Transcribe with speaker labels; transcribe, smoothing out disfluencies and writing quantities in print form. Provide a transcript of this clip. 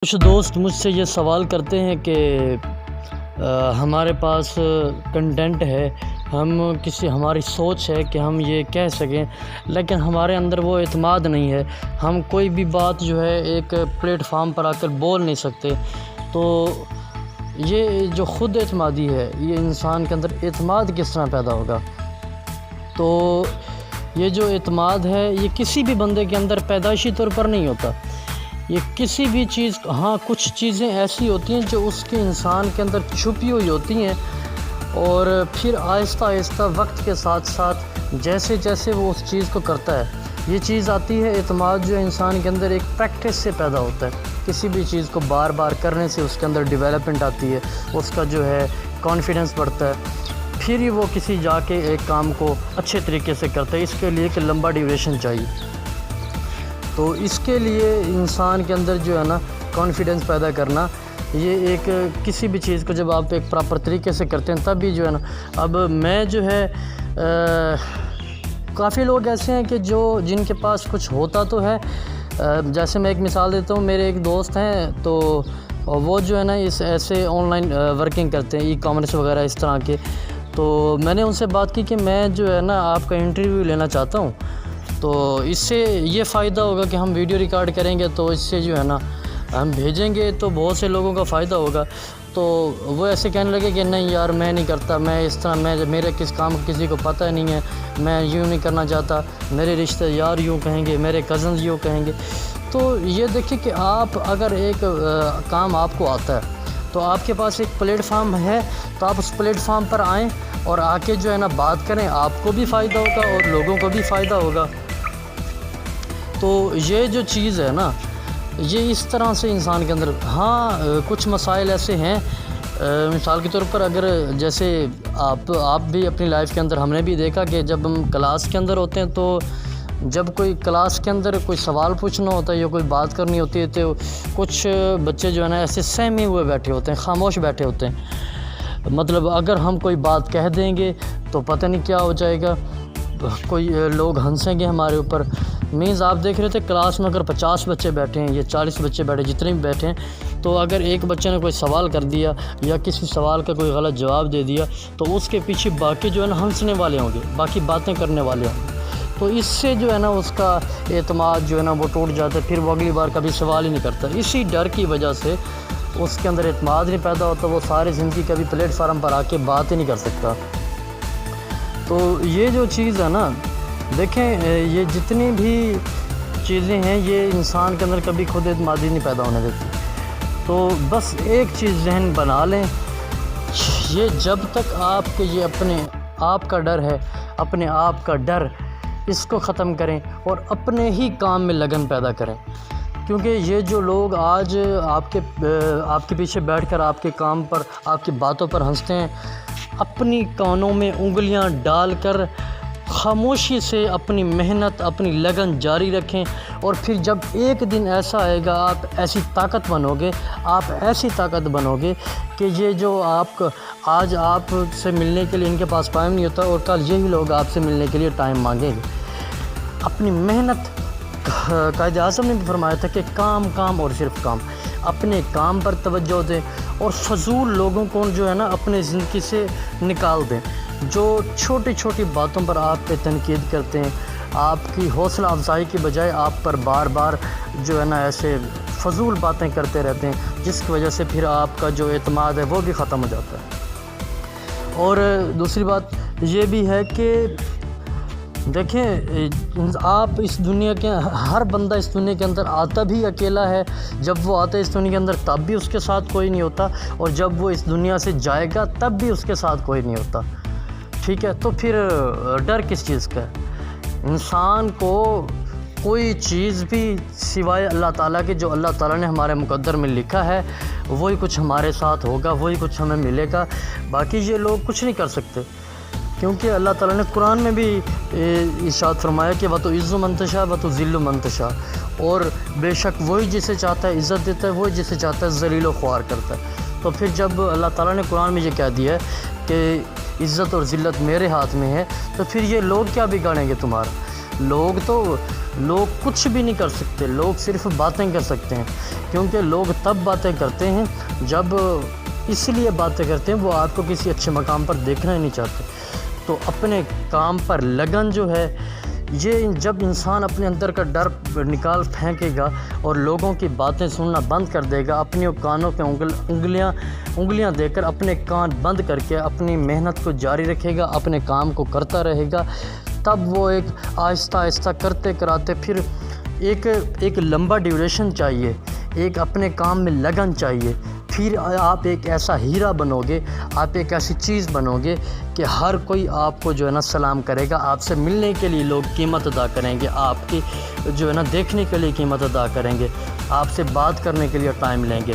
Speaker 1: کچھ دوست مجھ سے یہ سوال کرتے ہیں کہ ہمارے پاس کنٹینٹ ہے، ہماری سوچ ہے کہ ہم یہ کہہ سکیں، لیکن ہمارے اندر وہ اعتماد نہیں ہے، ہم کوئی بھی بات جو ہے ایک پلیٹ فارم پر آ کر بول نہیں سکتے۔ تو یہ جو خود اعتمادی ہے، یہ انسان کے اندر اعتماد کس طرح پیدا ہوگا؟ تو یہ جو اعتماد ہے یہ کسی بھی بندے کے اندر پیدائشی طور پر نہیں ہوتا، یہ کسی بھی چیز، ہاں کچھ چیزیں ایسی ہوتی ہیں جو اس کے انسان کے اندر چھپی ہوئی ہوتی ہیں، اور پھر آہستہ آہستہ وقت کے ساتھ ساتھ جیسے جیسے وہ اس چیز کو کرتا ہے، یہ چیز آتی ہے اعتماد، جو انسان کے اندر ایک پریکٹس سے پیدا ہوتا ہے۔ کسی بھی چیز کو بار بار کرنے سے اس کے اندر ڈیولپمنٹ آتی ہے، اس کا جو ہے کانفیڈنس بڑھتا ہے، پھر ہی وہ کسی جا کے ایک کام کو اچھے طریقے سے کرتا ہے۔ اس کے لیے کہ لمبا ڈیوریشن چاہیے، تو اس کے لیے انسان کے اندر جو ہے نا کانفیڈنس پیدا کرنا، یہ ایک کسی بھی چیز کو جب آپ ایک پراپر طریقے سے کرتے ہیں تب بھی جو ہے نا، اب میں جو ہے کافی لوگ ایسے ہیں کہ جن کے پاس کچھ ہوتا تو ہے، جیسے میں ایک مثال دیتا ہوں، میرے ایک دوست ہیں تو وہ جو ہے نا ایسے آن لائن ورکنگ کرتے ہیں، ای کامرس وغیرہ اس طرح کے۔ تو میں نے ان سے بات کی کہ میں جو ہے نا آپ کا انٹرویو لینا چاہتا ہوں، تو اس سے یہ فائدہ ہوگا کہ ہم ویڈیو ریکارڈ کریں گے، تو اس سے جو ہے نا ہم بھیجیں گے تو بہت سے لوگوں کا فائدہ ہوگا۔ تو وہ ایسے کہنے لگے کہ نہیں یار میں نہیں کرتا، میں اس طرح میرے کس کام کسی کو پتہ نہیں ہے، میں یوں نہیں کرنا چاہتا، میرے رشتہ یار یوں کہیں گے، میرے کزنز یوں کہیں گے۔ تو یہ دیکھیں کہ آپ اگر ایک کام آپ کو آتا ہے تو آپ کے پاس ایک پلیٹ فارم ہے، تو آپ اس پلیٹ فارم پر آئیں اور آ کے جو ہے نا بات کریں، آپ کو بھی فائدہ ہوگا اور لوگوں کو بھی فائدہ ہوگا۔ تو یہ جو چیز ہے نا، یہ اس طرح سے انسان کے اندر، ہاں کچھ مسائل ایسے ہیں، مثال کے طور پر اگر جیسے آپ بھی اپنی لائف کے اندر، ہم نے بھی دیکھا کہ جب ہم کلاس کے اندر ہوتے ہیں تو جب کوئی کلاس کے اندر کوئی سوال پوچھنا ہوتا ہے یا کوئی بات کرنی ہوتی ہے تو کچھ بچے جو ہے نا ایسے سہمے ہوئے بیٹھے ہوتے ہیں، خاموش بیٹھے ہوتے ہیں۔ مطلب اگر ہم کوئی بات کہہ دیں گے تو پتہ نہیں کیا ہو جائے گا، کوئی لوگ ہنسیں گے ہمارے اوپر۔ مینز آپ دیکھ رہے تھے کلاس میں اگر 50 بچے بیٹھے ہیں یا 40 بچے بیٹھے، جتنے بھی بیٹھے ہیں، تو اگر ایک بچے نے کوئی سوال کر دیا یا کسی سوال کا کوئی غلط جواب دے دیا تو اس کے پیچھے باقی جو ہے نا ہنسنے والے ہوں گے، باقی باتیں کرنے والے ہوں گے، تو اس سے جو ہے نا اس کا اعتماد جو ہے نا وہ ٹوٹ جاتا ہے، پھر وہ اگلی بار کبھی سوال ہی نہیں کرتا۔ اسی ڈر کی وجہ سے اس کے اندر اعتماد نہیں پیدا ہوتا، وہ ساری زندگی کبھی پلیٹ فارم پر آ کے بات ہی نہیں کر سکتا۔ تو یہ جو چیز ہے نا، دیکھیں یہ جتنی بھی چیزیں ہیں یہ انسان کے اندر کبھی خود اعتمادی نہیں پیدا ہونے دیتی۔ تو بس ایک چیز ذہن بنا لیں، یہ جب تک آپ کے یہ اپنے آپ کا ڈر ہے، اپنے آپ کا ڈر، اس کو ختم کریں اور اپنے ہی کام میں لگن پیدا کریں، کیونکہ یہ جو لوگ آج آپ کے پیچھے بیٹھ کر آپ کے کام پر، آپ کی باتوں پر ہنستے ہیں، اپنی کانوں میں انگلیاں ڈال کر خاموشی سے اپنی محنت، اپنی لگن جاری رکھیں، اور پھر جب ایک دن ایسا آئے گا آپ ایسی طاقت بنو گے کہ یہ جو آج آپ سے ملنے کے لیے ان کے پاس ٹائم نہیں ہوتا، اور کل یہی لوگ آپ سے ملنے کے لیے ٹائم مانگیں گے۔ اپنی محنت، قائد اعظم نے بھی فرمایا تھا کہ کام اور صرف کام، اپنے کام پر توجہ دیں اور فضول لوگوں کو جو ہے نا اپنے زندگی سے نکال دیں، جو چھوٹی چھوٹی باتوں پر آپ پہ تنقید کرتے ہیں، آپ کی حوصلہ افزائی کی بجائے آپ پر بار بار جو ہے نا ایسے فضول باتیں کرتے رہتے ہیں، جس کی وجہ سے پھر آپ کا جو اعتماد ہے وہ بھی ختم ہو جاتا ہے۔ اور دوسری بات یہ بھی ہے کہ دیکھیں، آپ اس دنیا کے، ہر بندہ اس دنیا کے اندر آتا بھی اکیلا ہے، جب وہ آتا ہے اس دنیا کے اندر تب بھی اس کے ساتھ کوئی نہیں ہوتا، اور جب وہ اس دنیا سے جائے گا تب بھی اس کے ساتھ کوئی نہیں ہوتا، ٹھیک ہے؟ تو پھر ڈر کس چیز کا ہے؟ انسان کو کوئی چیز بھی سوائے اللہ تعالیٰ کے، جو اللہ تعالیٰ نے ہمارے مقدر میں لکھا ہے وہی کچھ ہمارے ساتھ ہوگا، وہی کچھ ہمیں ملے گا، باقی یہ لوگ کچھ نہیں کر سکتے، کیونکہ اللہ تعالیٰ نے قرآن میں بھی ارشاد فرمایا کہ وَتُعِزُّ مَن تَشَاءُ وَتُذِلُّ مَن تَشَاءُ، اور بے شک وہی جسے چاہتا ہے عزت دیتا ہے، وہی جسے چاہتا ہے ذلیل و خوار کرتا ہے۔ تو پھر جب اللہ تعالیٰ نے قرآن میں یہ کہہ دیا ہے کہ عزت اور ذلت میرے ہاتھ میں ہے، تو پھر یہ لوگ کیا بگاڑیں گے تمہارا؟ لوگ کچھ بھی نہیں کر سکتے، لوگ صرف باتیں کر سکتے ہیں، کیونکہ لوگ تب باتیں کرتے ہیں جب اس لیے باتیں کرتے ہیں وہ آپ کو کسی اچھے مقام پر دیکھنا ہی نہیں چاہتے۔ تو اپنے کام پر لگن جو ہے، یہ جب انسان اپنے اندر کا ڈر نکال پھینکے گا اور لوگوں کی باتیں سننا بند کر دے گا، اپنی کانوں پہ انگلیاں دے کر اپنے کان بند کر کے اپنی محنت کو جاری رکھے گا، اپنے کام کو کرتا رہے گا، تب وہ ایک آہستہ آہستہ کرتے کراتے پھر ایک لمبا ڈیوریشن چاہیے، ایک اپنے کام میں لگن چاہیے، پھر آپ ایک ایسا ہیرا بنو گے، آپ ایک ایسی چیز بنو گے کہ ہر کوئی آپ کو جو ہے نا سلام کرے گا، آپ سے ملنے کے لیے لوگ قیمت ادا کریں گے، آپ کی جو ہے نا دیکھنے کے لیے قیمت ادا کریں گے، آپ سے بات کرنے کے لیے ٹائم لیں گے۔